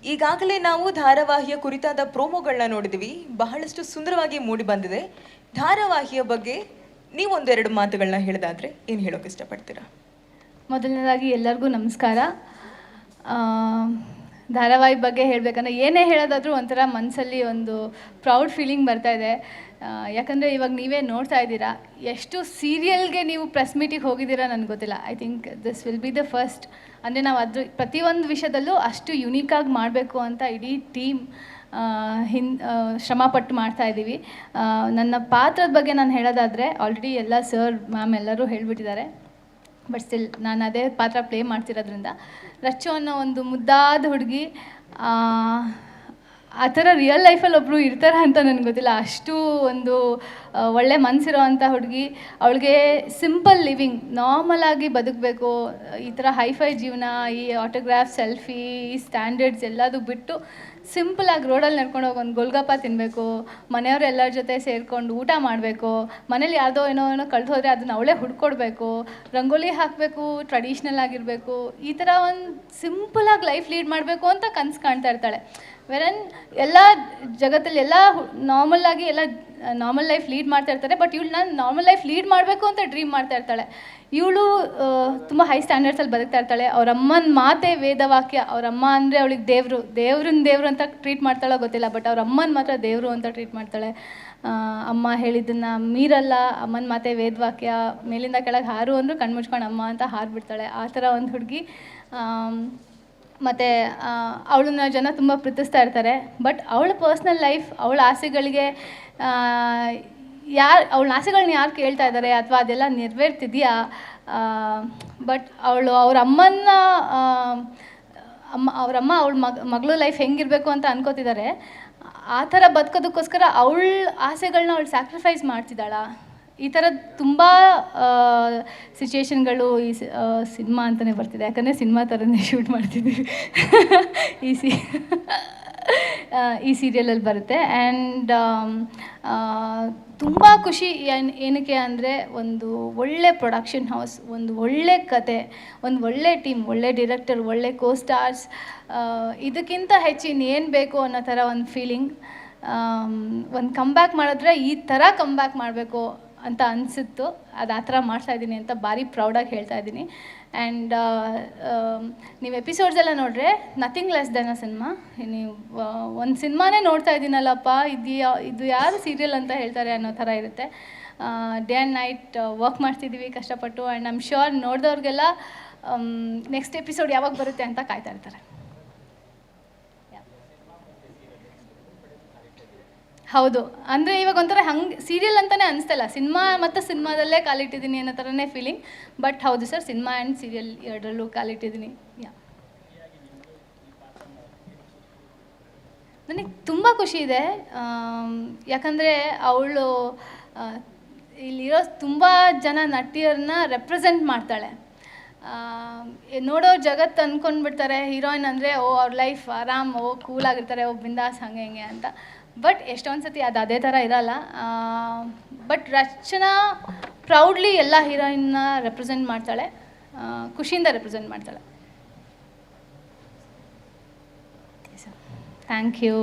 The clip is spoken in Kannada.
ಈಗಾಗಲೇ ನಾವು ಧಾರಾವಾಹಿಯ ಕುರಿತಾದ ಪ್ರೋಮೋಗಳನ್ನ ನೋಡಿದ್ವಿ, ಬಹಳಷ್ಟು ಸುಂದರವಾಗಿ ಮೂಡಿ ಬಂದಿದೆ. ಧಾರಾವಾಹಿಯ ಬಗ್ಗೆ ನೀವೊಂದೆರಡು ಮಾತುಗಳನ್ನ ಹೇಳೋದಾದ್ರೆ ಏನು ಹೇಳೋಕೆ ಇಷ್ಟಪಡ್ತೀರಾ? ಮೊದಲನೇದಾಗಿ ಎಲ್ಲರಿಗೂ ನಮಸ್ಕಾರ. ಧಾರಾವಾಹಿ ಬಗ್ಗೆ ಹೇಳಬೇಕಂದ್ರೆ ಏನೇ ಹೇಳೋದಾದರೂ ಒಂಥರ ಮನಸ್ಸಲ್ಲಿ ಒಂದು ಪ್ರೌಡ್ ಫೀಲಿಂಗ್ ಬರ್ತಾಯಿದೆ. ಯಾಕಂದರೆ ಇವಾಗ ನೀವೇ ನೋಡ್ತಾ ಇದ್ದೀರಾ, ಎಷ್ಟು ಸೀರಿಯಲ್ಗೆ ನೀವು ಪ್ರೆಸ್ ಮೀಟಿಗೆ ಹೋಗಿದ್ದೀರಾ ನನಗೆ ಗೊತ್ತಿಲ್ಲ. I think this will be the first. ಅಂದರೆ ನಾವು ಅದ್ರ ಪ್ರತಿಯೊಂದು ವಿಷಯದಲ್ಲೂ ಅಷ್ಟು ಯುನೀಕಾಗಿ ಮಾಡಬೇಕು ಅಂತ ಇಡೀ ಟೀಮ್ ಶ್ರಮಪಟ್ಟು ಮಾಡ್ತಾಯಿದ್ದೀವಿ. ನನ್ನ ಪಾತ್ರದ ಬಗ್ಗೆ ನಾನು ಹೇಳೋದಾದರೆ ಆಲ್ರೆಡಿ ಎಲ್ಲ ಸರ್ ಮ್ಯಾಮ್ ಎಲ್ಲರೂ ಹೇಳಿಬಿಟ್ಟಿದ್ದಾರೆ. ಬಟ್ ಸ್ಟಿಲ್ ನಾನು ಅದೇ ಪಾತ್ರ ಪ್ಲೇ ಮಾಡ್ತಿರೋದ್ರಿಂದ, ರಚ್ಚು ಅನ್ನೋ ಒಂದು ಮುದ್ದಾದ ಹುಡುಗಿ ಆ ಥರ ರಿಯಲ್ ಲೈಫಲ್ಲಿ ಒಬ್ಬರು ಇರ್ತಾರೆ ಅಂತ ನನಗೆ ಗೊತ್ತಿಲ್ಲ. ಅಷ್ಟು ಒಂದು ಒಳ್ಳೆ ಮನಸ್ಸಿರೋ ಅಂಥ ಹುಡುಗಿ. ಅವಳಿಗೆ ಸಿಂಪಲ್ ಲಿವಿಂಗ್, ನಾರ್ಮಲಾಗಿ ಬದುಕಬೇಕು. ಈ ಥರ ಹೈಫೈ ಜೀವನ, ಈ ಆಟೋಗ್ರಾಫ್, ಸೆಲ್ಫಿ, ಈ ಸ್ಟ್ಯಾಂಡರ್ಡ್ಸ್ ಎಲ್ಲದೂ ಬಿಟ್ಟು ಸಿಂಪಲಾಗಿ ರೋಡಲ್ಲಿ ನಡ್ಕೊಂಡು ಹೋಗಿ ಒಂದು ಗೋಲ್ಗಪ್ಪ ತಿನ್ನಬೇಕು, ಮನೆಯವರು ಎಲ್ಲರ ಜೊತೆ ಸೇರಿಕೊಂಡು ಊಟ ಮಾಡಬೇಕು, ಮನೇಲಿ ಯಾವುದೋ ಏನೋ ಕಳೆದು ಹೋದರೆ ಅದನ್ನು ಅವಳೇ ಹುಡ್ಕೊಡ್ಬೇಕು, ರಂಗೋಲಿ ಹಾಕಬೇಕು, ಟ್ರೆಡಿಷ್ನಲ್ ಆಗಿರಬೇಕು, ಈ ಥರ ಒಂದು ಸಿಂಪಲಾಗಿ ಲೈಫ್ ಲೀಡ್ ಮಾಡಬೇಕು ಅಂತ ಕನಸು ಕಾಣ್ತಾ ಇರ್ತಾಳೆ. ವೆರನ್ ಎಲ್ಲ ಜಗತ್ತಲ್ಲಿ ಎಲ್ಲ ನಾರ್ಮಲಾಗಿ ಎಲ್ಲ ನಾರ್ಮಲ್ ಲೈಫ್ ಲೀಡ್ ಮಾಡ್ತಾ ಇರ್ತಾರೆ. ಬಟ್ ಇವಳು ನಾನು ನಾರ್ಮಲ್ ಲೈಫ್ ಲೀಡ್ ಮಾಡಬೇಕು ಅಂತ ಡ್ರೀಮ್ ಮಾಡ್ತಾ ಇರ್ತಾಳೆ. ಇವಳು ತುಂಬ ಹೈ ಸ್ಟ್ಯಾಂಡರ್ಡ್ಸಲ್ಲಿ ಬದುಕ್ತಾ ಇರ್ತಾಳೆ. ಅವ್ರ ಅಮ್ಮನ ಮಾತೇ ವೇದವಾಕ್ಯ. ಅವರಮ್ಮ ಅಂದರೆ ಅವಳಿಗೆ ದೇವ್ರು ಅಂತ ಟ್ರೀಟ್ ಮಾಡ್ತಾಳೋ ಗೊತ್ತಿಲ್ಲ, ಬಟ್ ಅವ್ರ ಅಮ್ಮನ ಮಾತ್ರ ದೇವರು ಅಂತ ಟ್ರೀಟ್ ಮಾಡ್ತಾಳೆ. ಅಮ್ಮ ಹೇಳಿದ್ದನ್ನು ಮೀರಲ್ಲ, ಅಮ್ಮನ ಮಾತೇ ವೇದವಾಕ್ಯ, ಮೇಲಿಂದ ಕೆಳಗೆ ಹಾರು ಅಂದರೂ ಕಣ್ಮುಚ್ಕೊಂಡು ಅಮ್ಮ ಅಂತ ಹಾರಿಬಿಡ್ತಾಳೆ. ಆ ಥರ ಒಂದು ಹುಡುಗಿ. ಮತ್ತು ಅವಳನ್ನ ಜನ ತುಂಬ ಪ್ರೀತಿಸ್ತಾ ಇರ್ತಾರೆ. ಬಟ್ ಅವಳ ಪರ್ಸ್ನಲ್ ಲೈಫ್, ಅವಳ ಆಸೆಗಳಿಗೆ ಅವಳ ಆಸೆಗಳನ್ನ ಯಾರು ಕೇಳ್ತಾ ಇದ್ದಾರೆ ಅಥವಾ ಅದೆಲ್ಲ ನೆರವೇರ್ತಿದೆಯಾ? ಬಟ್ ಅವ್ರ ಅಮ್ಮನ ಅವರಮ್ಮ ಅವಳ ಮಗಳು ಲೈಫ್ ಹೆಂಗಿರಬೇಕು ಅಂತ ಅನ್ಕೋತಿದ್ದಾರೆ. ಆ ಥರ ಬದುಕೋದಕ್ಕೋಸ್ಕರ ಅವಳ ಆಸೆಗಳನ್ನ ಅವಳು ಸ್ಯಾಕ್ರಿಫೈಸ್ ಮಾಡ್ತಿದ್ದಾಳ. ಈ ಥರದ್ದು ತುಂಬ ಸಿಚುಯೇಷನ್ಗಳು ಈ ಸಿನಿಮಾ ಅಂತಲೇ ಬರ್ತಿದೆ. ಯಾಕಂದರೆ ಸಿನಿಮಾ ಥರನೇ ಶೂಟ್ ಮಾಡ್ತಿದ್ದೀವಿ ಈ ಸೀರಿಯಲಲ್ಲಿ ಬರುತ್ತೆ. ಆ್ಯಂಡ್ ತುಂಬ ಖುಷಿ ಏನಕ್ಕೆ ಅಂದರೆ, ಒಂದು ಒಳ್ಳೆ ಪ್ರೊಡಕ್ಷನ್ ಹೌಸ್, ಒಂದು ಒಳ್ಳೆ ಕತೆ, ಒಂದು ಒಳ್ಳೆ ಟೀಮ್, ಒಳ್ಳೆ ಡೈರೆಕ್ಟರ್, ಒಳ್ಳೆ ಕೋ-ಸ್ಟಾರ್ಸ್, ಇದಕ್ಕಿಂತ ಹೆಚ್ಚು ಇನ್ನೇನು ಬೇಕು ಅನ್ನೋ ಥರ ಒಂದು ಫೀಲಿಂಗ್. ಒಂದು ಕಮ್ಬ್ಯಾಕ್ ಮಾಡಿದ್ರೆ ಈ ಥರ ಕಮ್ಬ್ಯಾಕ್ ಮಾಡಬೇಕು ಅಂತ ಅನಿಸಿತ್ತು. ಅದು ಆ ಥರ ಮಾಡ್ತಾಯಿದ್ದೀನಿ ಅಂತ ಭಾರಿ ಪ್ರೌಡಾಗಿ ಹೇಳ್ತಾ ಇದ್ದೀನಿ. ಆ್ಯಂಡ್ ನೀವು ಎಪಿಸೋಡ್ಸ್ ಎಲ್ಲ ನೋಡಿದ್ರೆ nothing less than a cinema. ನೀವು ಒಂದು ಸಿನಿಮಾನೇ ನೋಡ್ತಾ ಇದ್ದೀನಲ್ಲಪ್ಪ, ಇದು ಯಾರು ಸೀರಿಯಲ್ ಅಂತ ಹೇಳ್ತಾರೆ ಅನ್ನೋ ಥರ ಇರುತ್ತೆ. ಡೇ ಆ್ಯಂಡ್ ನೈಟ್ ವರ್ಕ್ ಮಾಡ್ತಿದ್ದೀವಿ ಕಷ್ಟಪಟ್ಟು. ಆ್ಯಂಡ್ ಐ ಆಮ್ ಶ್ಯೂರ್ ನೋಡಿದವ್ರಿಗೆಲ್ಲ ನೆಕ್ಸ್ಟ್ ಎಪಿಸೋಡ್ ಯಾವಾಗ ಬರುತ್ತೆ ಅಂತ ಕಾಯ್ತಾ ಇರ್ತಾರೆ. ಹೌದು, ಅಂದರೆ ಇವಾಗ ಒಂಥರ ಹಂಗೆ ಸೀರಿಯಲ್ ಅಂತಲೇ ಅನಿಸ್ತಲ್ಲ, ಸಿನಿಮಾ ಮತ್ತು ಸಿನಿಮಾದಲ್ಲೇ ಕಾಲಿಟ್ಟಿದ್ದೀನಿ ಅನ್ನೋ ಥರನೇ ಫೀಲಿಂಗ್. ಬಟ್ ಹೌದು ಸರ್, ಸಿನಿಮಾ ಆ್ಯಂಡ್ ಸೀರಿಯಲ್ ಎರಡರಲ್ಲೂ ಕಾಲಿಟ್ಟಿದ್ದೀನಿ. ನನಗೆ ತುಂಬ ಖುಷಿ ಇದೆ. ಯಾಕಂದರೆ ಅವಳು ಇಲ್ಲಿರೋ ತುಂಬ ಜನ ನಟಿಯರನ್ನ ರೆಪ್ರೆಸೆಂಟ್ ಮಾಡ್ತಾಳೆ. ನೋಡೋ ಜಗತ್ತು ಅಂದ್ಕೊಂಡ್ಬಿಡ್ತಾರೆ ಹೀರೋಯಿನ್ ಅಂದರೆ ಅವ್ರ ಲೈಫ್ ಆರಾಮ್, ಕೂಲಾಗಿರ್ತಾರೆ, ಬಿಂದಾಸ್ ಹಂಗೆ ಹಿಂಗೆ ಅಂತ. ಬಟ್ ಎಷ್ಟೊಂದು ಸತಿ ಅದು ಅದೇ ಥರ ಇರಲ್ಲ. ಬಟ್ ರಚನಾ ಪ್ರೌಡ್ಲಿ ಎಲ್ಲ ಹೀರೋಯಿನ್ನ ರೆಪ್ರೆಸೆಂಟ್ ಮಾಡ್ತಾಳೆ, ಖುಷಿಯಿಂದ ರೆಪ್ರೆಸೆಂಟ್ ಮಾಡ್ತಾಳೆ. Thank you.